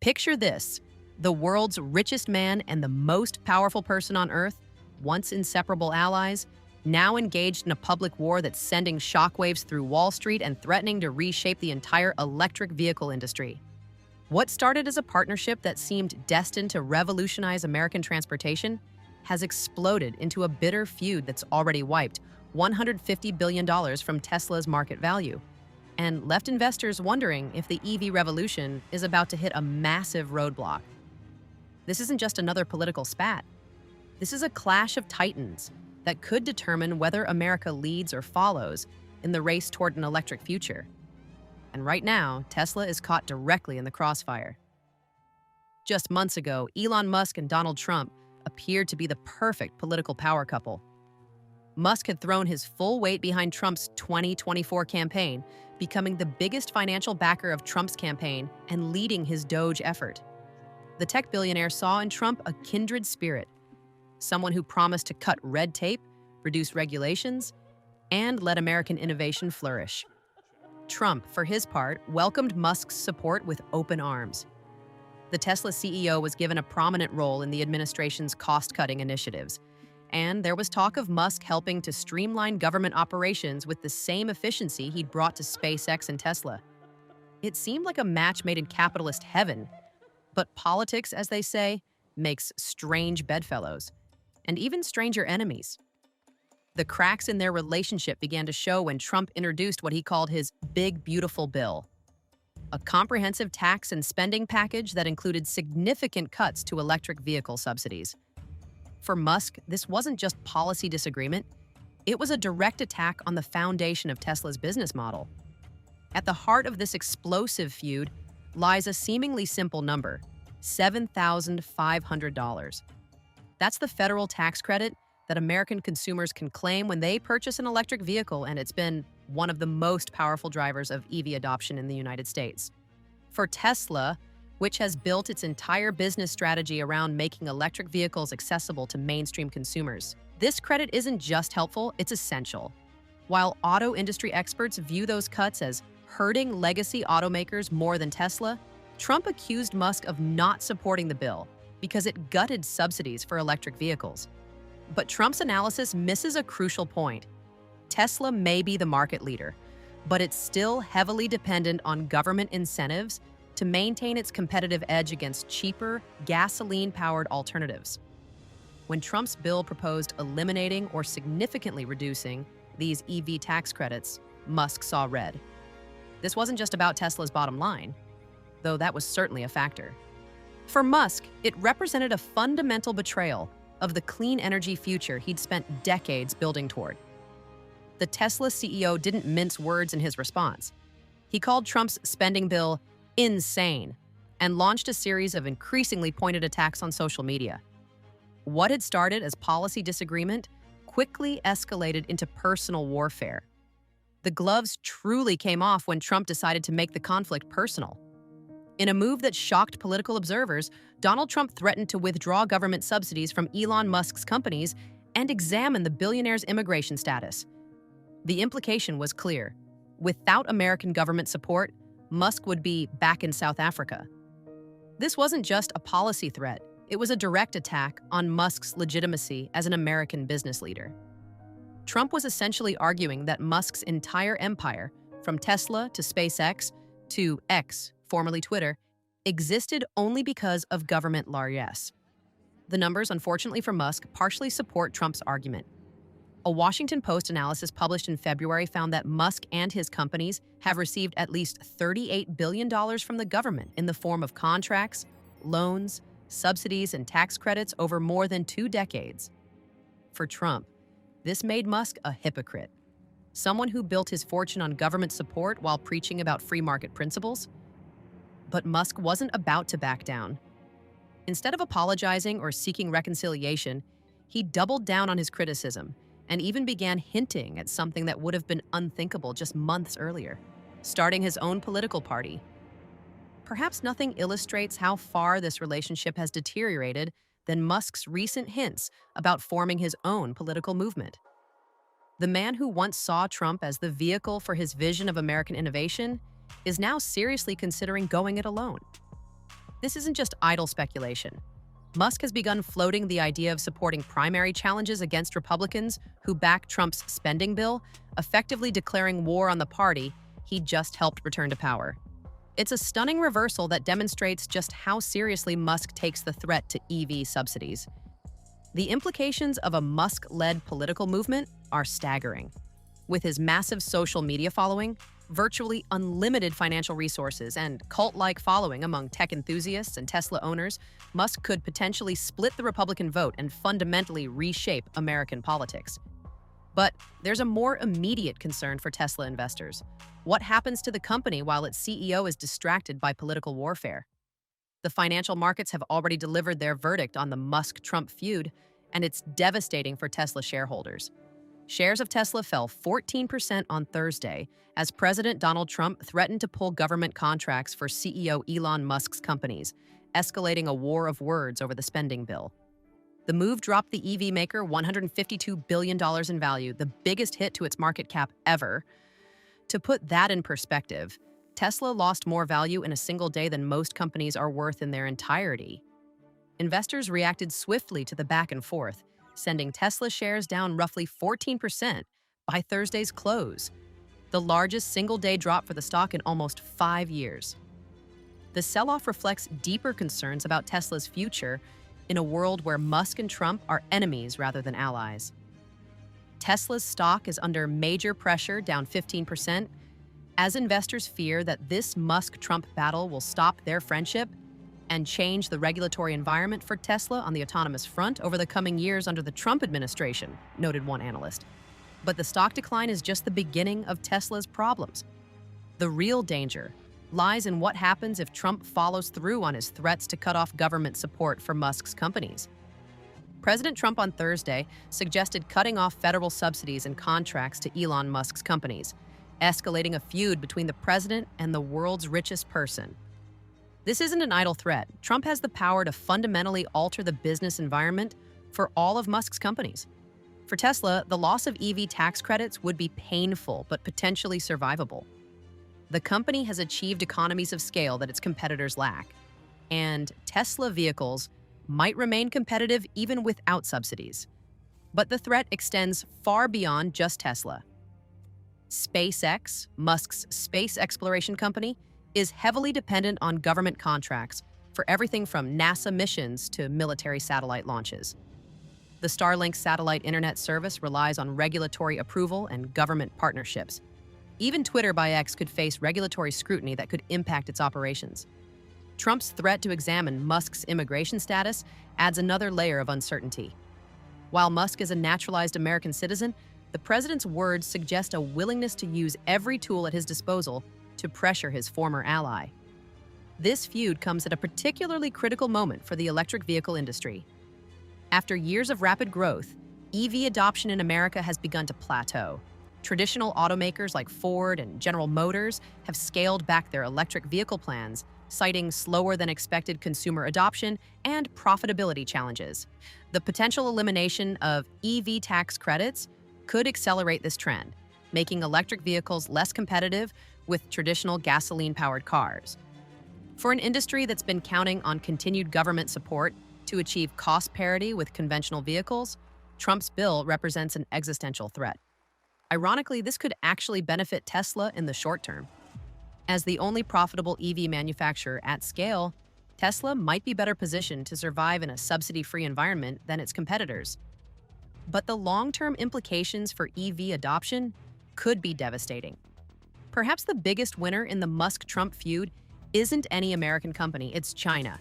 Picture this: the world's richest man and the most powerful person on Earth, once inseparable allies, now engaged in a public war that's sending shockwaves through Wall Street and threatening to reshape the entire electric vehicle industry. What started as a partnership that seemed destined to revolutionize American transportation has exploded into a bitter feud that's already wiped $150 billion from Tesla's market value, and left investors wondering if the EV revolution is about to hit a massive roadblock. This isn't just another political spat. This is a clash of titans that could determine whether America leads or follows in the race toward an electric future. And right now, Tesla is caught directly in the crossfire. Just months ago, Elon Musk and Donald Trump appeared to be the perfect political power couple. Musk had thrown his full weight behind Trump's 2024 campaign, becoming the biggest financial backer of Trump's campaign and leading his Doge effort. The tech billionaire saw in Trump a kindred spirit, someone who promised to cut red tape, reduce regulations, and let American innovation flourish. Trump, for his part, welcomed Musk's support with open arms. The Tesla CEO was given a prominent role in the administration's cost-cutting initiatives, and there was talk of Musk helping to streamline government operations with the same efficiency he'd brought to SpaceX and Tesla. It seemed like a match made in capitalist heaven, but politics, as they say, makes strange bedfellows, and even stranger enemies. The cracks in their relationship began to show when Trump introduced what he called his Big Beautiful Bill, a comprehensive tax and spending package that included significant cuts to electric vehicle subsidies. For Musk, this wasn't just policy disagreement, it was a direct attack on the foundation of Tesla's business model. At the heart of this explosive feud lies a seemingly simple number: $7,500. That's the federal tax credit that American consumers can claim when they purchase an electric vehicle, and it's been one of the most powerful drivers of EV adoption in the United States. For Tesla, which has built its entire business strategy around making electric vehicles accessible to mainstream consumers, this credit isn't just helpful, it's essential. While auto industry experts view those cuts as hurting legacy automakers more than Tesla, Trump accused Musk of not supporting the bill because it gutted subsidies for electric vehicles. But Trump's analysis misses a crucial point. Tesla may be the market leader, but it's still heavily dependent on government incentives to maintain its competitive edge against cheaper, gasoline-powered alternatives. When Trump's bill proposed eliminating or significantly reducing these EV tax credits, Musk saw red. This wasn't just about Tesla's bottom line, though that was certainly a factor. For Musk, it represented a fundamental betrayal of the clean energy future he'd spent decades building toward. The Tesla CEO didn't mince words in his response. He called Trump's spending bill insane and launched a series of increasingly pointed attacks on social media. What had started as policy disagreement quickly escalated into personal warfare. The gloves truly came off when Trump decided to make the conflict personal. In a move that shocked political observers, Donald Trump threatened to withdraw government subsidies from Elon Musk's companies and examine the billionaire's immigration status. The implication was clear. Without American government support, Musk would be back in South Africa. This wasn't just a policy threat, it was a direct attack on Musk's legitimacy as an American business leader. Trump was essentially arguing that Musk's entire empire, from Tesla to SpaceX to X, formerly Twitter, existed only because of government largesse. The numbers, unfortunately for Musk, partially support Trump's argument. A Washington Post analysis published in February found that Musk and his companies have received at least $38 billion from the government in the form of contracts, loans, subsidies, and tax credits over more than 2 decades. For Trump, this made Musk a hypocrite, someone who built his fortune on government support while preaching about free market principles. But Musk wasn't about to back down. Instead of apologizing or seeking reconciliation, he doubled down on his criticism and even began hinting at something that would have been unthinkable just months earlier: starting his own political party. Perhaps nothing illustrates how far this relationship has deteriorated than Musk's recent hints about forming his own political movement. The man who once saw Trump as the vehicle for his vision of American innovation is now seriously considering going it alone. This isn't just idle speculation. Musk has begun floating the idea of supporting primary challenges against Republicans who back Trump's spending bill, effectively declaring war on the party he just helped return to power. It's a stunning reversal that demonstrates just how seriously Musk takes the threat to EV subsidies. The implications of a Musk-led political movement are staggering. With his massive social media following, virtually unlimited financial resources, and cult-like following among tech enthusiasts and Tesla owners, Musk could potentially split the Republican vote and fundamentally reshape American politics. But there's a more immediate concern for Tesla investors. What happens to the company while its CEO is distracted by political warfare? The financial markets have already delivered their verdict on the Musk-Trump feud, and it's devastating for Tesla shareholders. Shares of Tesla fell 14% on Thursday as President Donald Trump threatened to pull government contracts for CEO Elon Musk's companies, escalating a war of words over the spending bill. The move dropped the EV maker $152 billion in value, the biggest hit to its market cap ever. To put that in perspective, Tesla lost more value in a single day than most companies are worth in their entirety. Investors reacted swiftly to the back and forth, sending Tesla shares down roughly 14% by Thursday's close, the largest single-day drop for the stock in almost 5 years. The sell-off reflects deeper concerns about Tesla's future in a world where Musk and Trump are enemies rather than allies. Tesla's stock is under major pressure, down 15%, as investors fear that this Musk-Trump battle will stop their friendship and change the regulatory environment for Tesla on the autonomous front over the coming years under the Trump administration, noted one analyst. But the stock decline is just the beginning of Tesla's problems. The real danger lies in what happens if Trump follows through on his threats to cut off government support for Musk's companies. President Trump on Thursday suggested cutting off federal subsidies and contracts to Elon Musk's companies, escalating a feud between the president and the world's richest person. This isn't an idle threat. Trump has the power to fundamentally alter the business environment for all of Musk's companies. For Tesla, the loss of EV tax credits would be painful but potentially survivable. The company has achieved economies of scale that its competitors lack, and Tesla vehicles might remain competitive even without subsidies. But the threat extends far beyond just Tesla. SpaceX, Musk's space exploration company, is heavily dependent on government contracts for everything from NASA missions to military satellite launches. The Starlink satellite internet service relies on regulatory approval and government partnerships. Even Twitter by X could face regulatory scrutiny that could impact its operations. Trump's threat to examine Musk's immigration status adds another layer of uncertainty. While Musk is a naturalized American citizen, the president's words suggest a willingness to use every tool at his disposal to pressure his former ally. This feud comes at a particularly critical moment for the electric vehicle industry. After years of rapid growth, EV adoption in America has begun to plateau. Traditional automakers like Ford and General Motors have scaled back their electric vehicle plans, citing slower than expected consumer adoption and profitability challenges. The potential elimination of EV tax credits could accelerate this trend, making electric vehicles less competitive with traditional gasoline-powered cars. For an industry that's been counting on continued government support to achieve cost parity with conventional vehicles, Trump's bill represents an existential threat. Ironically, this could actually benefit Tesla in the short term. As the only profitable EV manufacturer at scale, Tesla might be better positioned to survive in a subsidy-free environment than its competitors. But the long-term implications for EV adoption could be devastating. Perhaps the biggest winner in the Musk-Trump feud isn't any American company, it's China.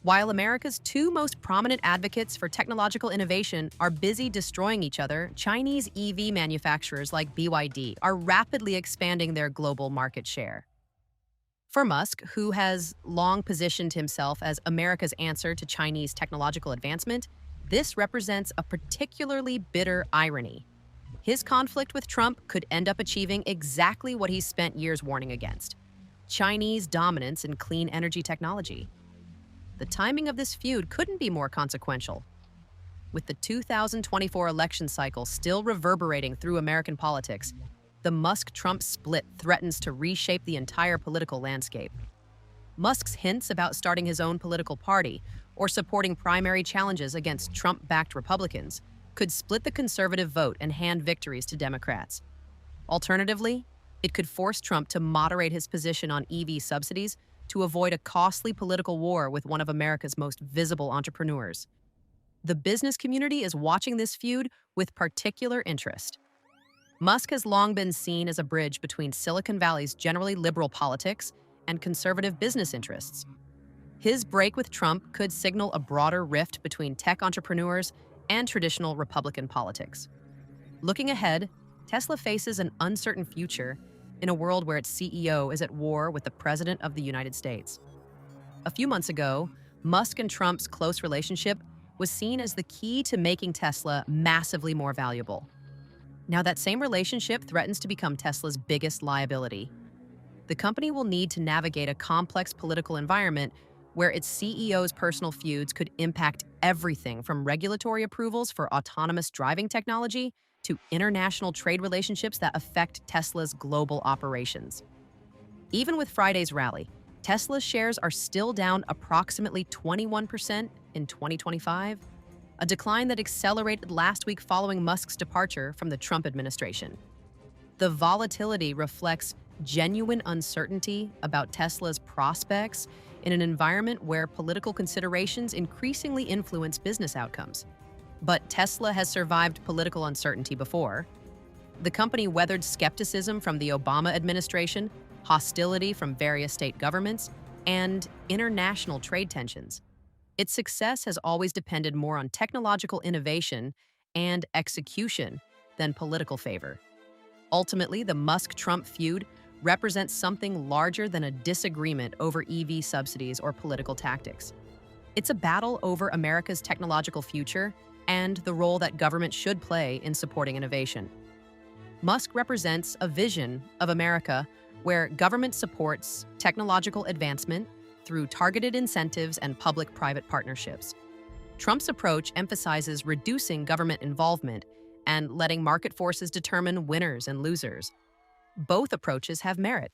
While America's two most prominent advocates for technological innovation are busy destroying each other, Chinese EV manufacturers like BYD are rapidly expanding their global market share. For Musk, who has long positioned himself as America's answer to Chinese technological advancement, this represents a particularly bitter irony. His conflict with Trump could end up achieving exactly what he's spent years warning against: Chinese dominance in clean energy technology. The timing of this feud couldn't be more consequential. With the 2024 election cycle still reverberating through American politics, the Musk-Trump split threatens to reshape the entire political landscape. Musk's hints about starting his own political party or supporting primary challenges against Trump-backed Republicans could split the conservative vote and hand victories to Democrats. Alternatively, it could force Trump to moderate his position on EV subsidies to avoid a costly political war with one of America's most visible entrepreneurs. The business community is watching this feud with particular interest. Musk has long been seen as a bridge between Silicon Valley's generally liberal politics and conservative business interests. His break with Trump could signal a broader rift between tech entrepreneurs and traditional Republican politics. Looking ahead, Tesla faces an uncertain future in a world where its CEO is at war with the President of the United States. A few months ago, Musk and Trump's close relationship was seen as the key to making Tesla massively more valuable. Now that same relationship threatens to become Tesla's biggest liability. The company will need to navigate a complex political environment where its CEO's personal feuds could impact everything from regulatory approvals for autonomous driving technology to international trade relationships that affect Tesla's global operations. Even with Friday's rally, Tesla's shares are still down approximately 21% in 2025, a decline that accelerated last week following Musk's departure from the Trump administration. The volatility reflects genuine uncertainty about Tesla's prospects in an environment where political considerations increasingly influence business outcomes. But Tesla has survived political uncertainty before. The company weathered skepticism from the Obama administration, hostility from various state governments, and international trade tensions. Its success has always depended more on technological innovation and execution than political favor. Ultimately, the Musk-Trump feud represents something larger than a disagreement over EV subsidies or political tactics. It's a battle over America's technological future and the role that government should play in supporting innovation. Musk represents a vision of America where government supports technological advancement through targeted incentives and public-private partnerships. Trump's approach emphasizes reducing government involvement and letting market forces determine winners and losers. Both approaches have merit,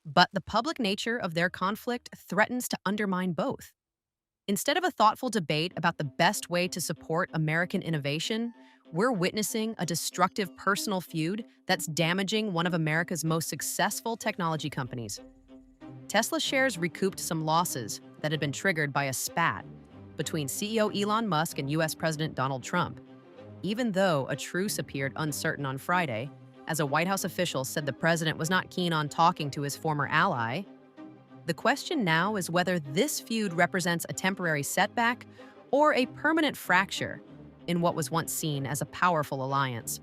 but the public nature of their conflict threatens to undermine both. Instead of a thoughtful debate about the best way to support American innovation, we're witnessing a destructive personal feud that's damaging one of America's most successful technology companies. Tesla shares recouped some losses that had been triggered by a spat between CEO Elon Musk and US President Donald Trump. Even though a truce appeared uncertain on Friday, as a White House official said the president was not keen on talking to his former ally, the question now is whether this feud represents a temporary setback or a permanent fracture in what was once seen as a powerful alliance.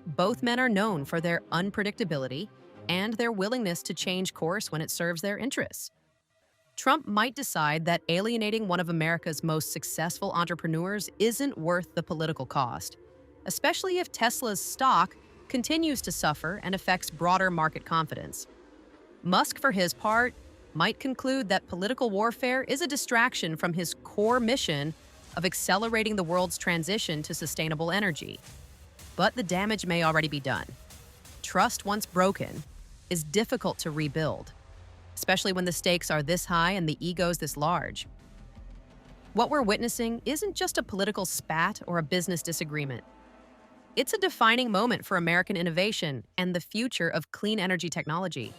Both men are known for their unpredictability and their willingness to change course when it serves their interests. Trump might decide that alienating one of America's most successful entrepreneurs isn't worth the political cost, especially if Tesla's stock continues to suffer and affects broader market confidence. Musk, for his part, might conclude that political warfare is a distraction from his core mission of accelerating the world's transition to sustainable energy. But the damage may already be done. Trust, once broken, is difficult to rebuild, especially when the stakes are this high and the egos this large. What we're witnessing isn't just a political spat or a business disagreement. It's a defining moment for American innovation and the future of clean energy technology.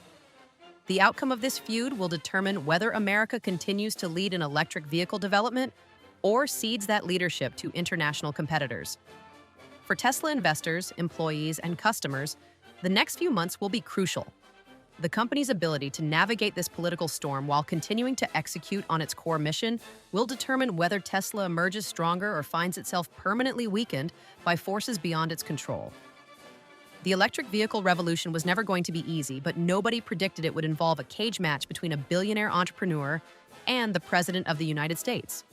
The outcome of this feud will determine whether America continues to lead in electric vehicle development or cedes that leadership to international competitors. For Tesla investors, employees, and customers, the next few months will be crucial. The company's ability to navigate this political storm while continuing to execute on its core mission will determine whether Tesla emerges stronger or finds itself permanently weakened by forces beyond its control. The electric vehicle revolution was never going to be easy, but nobody predicted it would involve a cage match between a billionaire entrepreneur and the President of the United States.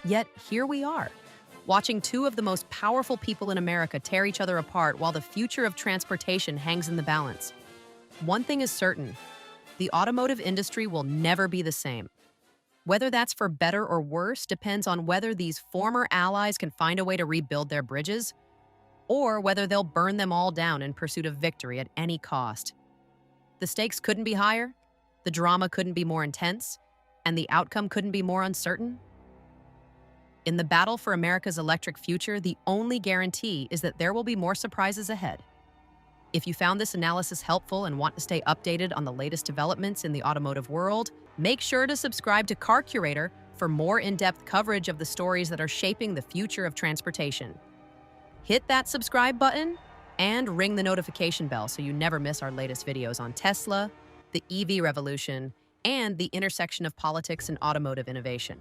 Yet here we are, watching two of the most powerful people in America tear each other apart while the future of transportation hangs in the balance. One thing is certain, the automotive industry will never be the same. Whether that's for better or worse depends on whether these former allies can find a way to rebuild their bridges, or whether they'll burn them all down in pursuit of victory at any cost. The stakes couldn't be higher, The drama couldn't be more intense, and the outcome couldn't be more uncertain. In the battle for America's electric future, the only guarantee is that there will be more surprises ahead. If you found this analysis helpful and want to stay updated on the latest developments in the automotive world, make sure to subscribe to Car Curator for more in-depth coverage of the stories that are shaping the future of transportation. Hit that subscribe button and ring the notification bell so you never miss our latest videos on Tesla, the EV revolution, and the intersection of politics and automotive innovation.